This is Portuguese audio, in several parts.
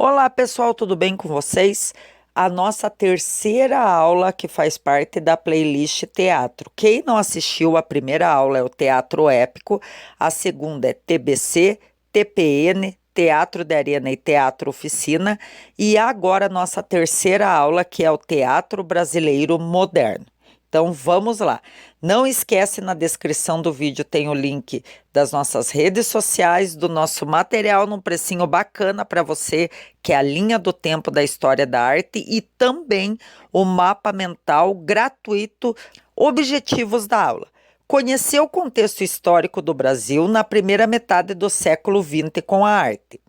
Olá pessoal, tudo bem com vocês? A nossa terceira aula que faz parte da playlist Teatro. Quem não assistiu, a primeira aula é o Teatro Épico, a segunda é TBC, TPN, Teatro de Arena e Teatro Oficina, e agora a nossa terceira aula que é o Teatro Brasileiro Moderno. Então vamos lá. Não esquece, na descrição do vídeo tem o link das nossas redes sociais, do nosso material num precinho bacana para você, que é a linha do tempo da história da arte, e também o mapa mental gratuito, objetivos da aula. Conhecer o contexto histórico do Brasil na primeira metade do século XX com a arte.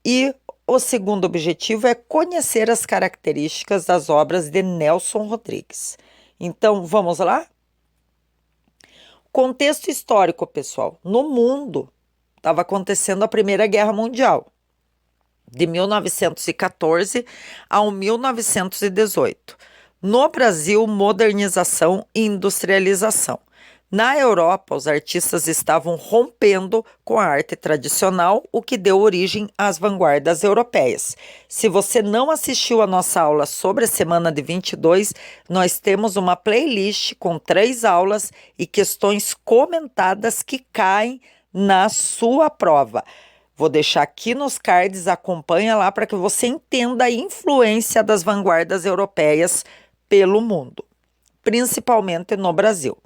E o segundo objetivo é conhecer as características das obras de Nelson Rodrigues. Então, vamos lá? Contexto histórico, pessoal. No mundo, estava acontecendo a Primeira Guerra Mundial, de 1914 a 1918. No Brasil, modernização e industrialização. Na Europa, os artistas estavam rompendo com a arte tradicional, o que deu origem às vanguardas europeias. Se você não assistiu a nossa aula sobre a Semana de 22, nós temos uma playlist com 3 aulas e questões comentadas que caem na sua prova. Vou deixar aqui nos cards, acompanha lá para que você entenda a influência das vanguardas europeias pelo mundo, principalmente no Brasil.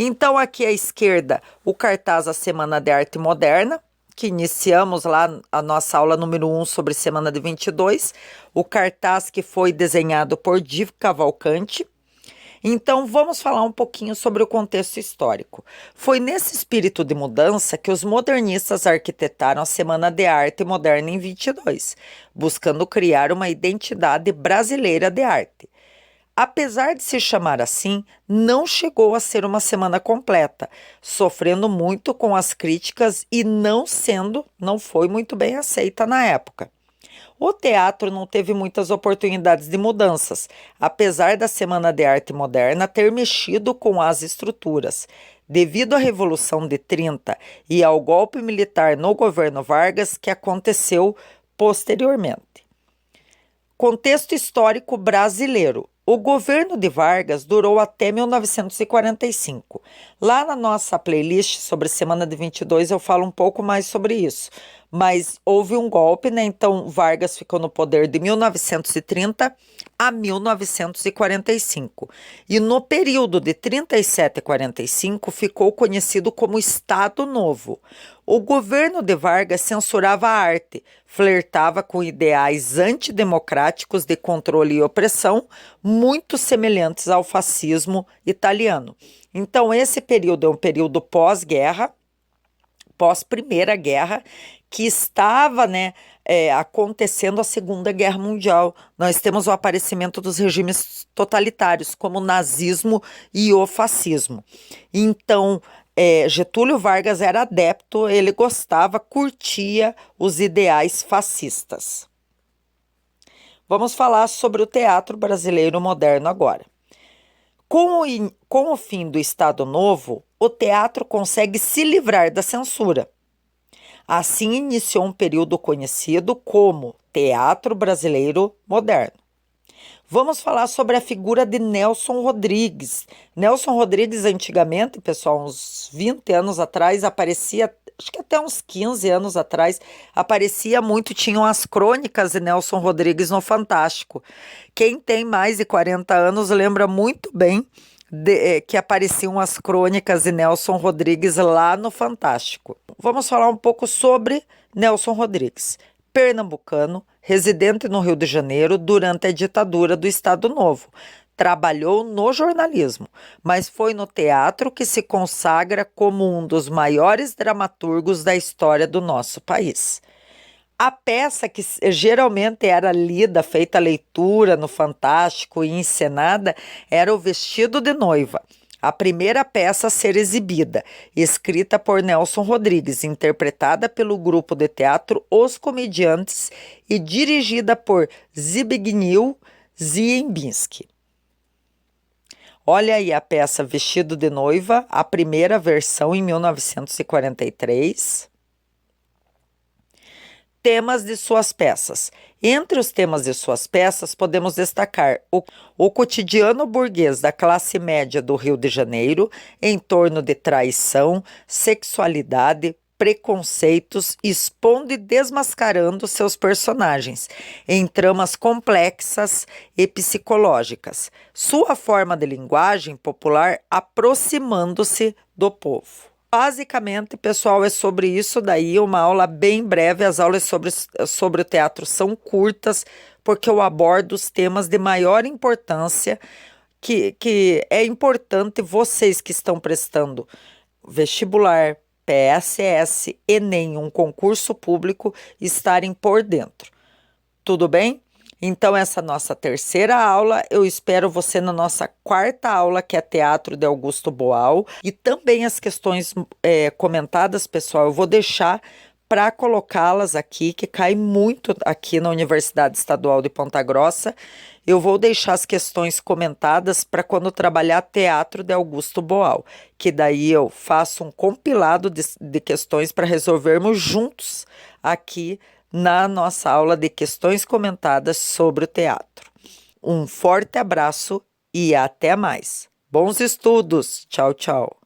Então, aqui à esquerda, o cartaz A Semana de Arte Moderna, que iniciamos lá a nossa aula número 1 sobre Semana de 22, o cartaz que foi desenhado por Di Cavalcanti. Então, vamos falar um pouquinho sobre o contexto histórico. Foi nesse espírito de mudança que os modernistas arquitetaram a Semana de Arte Moderna em 22, buscando criar uma identidade brasileira de arte. Apesar de se chamar assim, não chegou a ser uma semana completa, sofrendo muito com as críticas e não foi muito bem aceita na época. O teatro não teve muitas oportunidades de mudanças, apesar da Semana de Arte Moderna ter mexido com as estruturas. Devido à Revolução de 30 e ao golpe militar no governo Vargas, que aconteceu posteriormente. Contexto histórico brasileiro. O governo de Vargas durou até 1945. Lá na nossa playlist sobre Semana de 22 eu falo um pouco mais sobre isso. Mas houve um golpe, né? Então Vargas ficou no poder de 1930 a 1945. E no período de 37 a 45 ficou conhecido como Estado Novo. O governo de Vargas censurava a arte, flertava com ideais antidemocráticos de controle e opressão, muito semelhantes ao fascismo italiano. Então, esse período é um período pós-guerra, pós-Primeira Guerra, que estava, acontecendo a Segunda Guerra Mundial. Nós temos o aparecimento dos regimes totalitários, como o nazismo e o fascismo. Então, Getúlio Vargas era adepto, ele gostava, curtia os ideais fascistas. Vamos falar sobre o teatro brasileiro moderno agora. Com o fim do Estado Novo, o teatro consegue se livrar da censura. Assim iniciou um período conhecido como Teatro Brasileiro Moderno. Vamos falar sobre a figura de Nelson Rodrigues. Nelson Rodrigues, antigamente, pessoal, uns 20 anos atrás, aparecia, acho que até uns 15 anos atrás, aparecia muito, tinham as crônicas de Nelson Rodrigues no Fantástico. Quem tem mais de 40 anos lembra muito bem que apareciam as crônicas de Nelson Rodrigues lá no Fantástico. Vamos falar um pouco sobre Nelson Rodrigues. Pernambucano, residente no Rio de Janeiro durante a ditadura do Estado Novo. Trabalhou no jornalismo, mas foi no teatro que se consagra como um dos maiores dramaturgos da história do nosso país. A peça que geralmente era lida, feita leitura no Fantástico e encenada, era O Vestido de Noiva. A primeira peça a ser exibida, escrita por Nelson Rodrigues, interpretada pelo grupo de teatro Os Comediantes e dirigida por Zbigniew Ziembinski. Olha aí a peça Vestido de Noiva, a primeira versão em 1943. Temas de suas peças. Entre os temas de suas peças, podemos destacar o cotidiano burguês da classe média do Rio de Janeiro, em torno de traição, sexualidade, preconceitos, expondo e desmascarando seus personagens em tramas complexas e psicológicas. Sua forma de linguagem popular aproximando-se do povo. Basicamente, pessoal, é sobre isso daí, uma aula bem breve. As aulas sobre o teatro são curtas, porque eu abordo os temas de maior importância, que é importante vocês que estão prestando vestibular, PSS, Enem, um concurso público, estarem por dentro. Tudo bem? Então, essa nossa terceira aula, eu espero você na nossa quarta aula, que é Teatro de Augusto Boal. E também as questões comentadas, pessoal, eu vou deixar para colocá-las aqui, que cai muito aqui na Universidade Estadual de Ponta Grossa. Eu vou deixar as questões comentadas para quando trabalhar Teatro de Augusto Boal, que daí eu faço um compilado de questões para resolvermos juntos aqui na nossa aula de questões comentadas sobre o teatro. Um forte abraço e até mais. Bons estudos! Tchau, tchau!